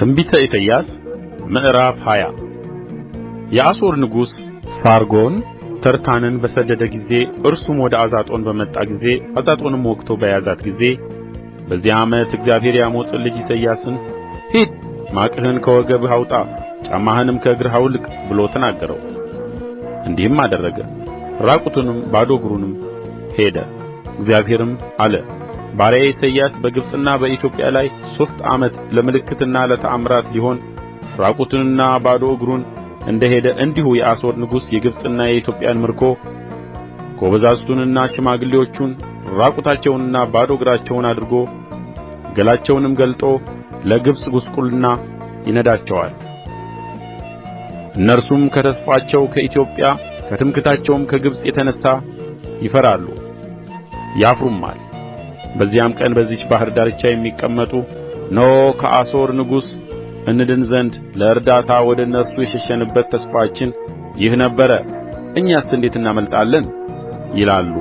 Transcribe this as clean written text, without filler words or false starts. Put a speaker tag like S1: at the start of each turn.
S1: ትንቢተ ኢሳይያስ ምዕራፍ 20 የአሦር ንጉሥ ሳርጎን ተርታንን በሰደደ ጊዜ እርሱም ወደ አዛጦን በመጣ ጊዜ አዛጦንም ወግቶ በያዛት ጊዜ በዚያ ዓመት እግዚአብሔር የአሞጽን ልጅ ኢሳይያስን ሂድ ማቅህን ከወገብህ አውጣ ጫማህንም ከእግርህ አውልቅ ብሎ ተናገረው። እንዲህም አደረገ። ራቁቱንም ባዶ እግሩንም ሄደ። እግዚአብሔርም አለ ባሪያዬ ኢሳይያስ በግብጽና በኢትዮጵያ ላይ 3 ዓመት ለምልክትና ለተአምራት ሊሆን ራቁቱንና ባዶ እግሩን እንደሄደ እንዲሁ የአሦር ንጉሥ የግብጽና የኢትዮጵያን ምርኮ ጎበዛዝቱንና ሽማግሌዎቹን ራቁታቸውንና ባዶ እግራቸውን አድርጎ ገላቸውንም ገልጦ ለግብጽ ጕስቍልና ይነዳቸዋል። እነርሱም ከተስፋቸው ከኢትዮጵያ ከትምክህታቸውም ከግብጽ የተነሣ ይፈራሉ ያፍሩማል። በዚያም ቀን በዚህች ባሕር ዳርቻ የሚቀመጡ እነሆ ከአሦር ንጉሥ እንድን ዘንድ ለእርዳታ ወደ እነርሱ የሸሸንበት ተስፋችን ይህ ነበረ፣ እኛስ እንዴት እናመልጣለን ይላሉ።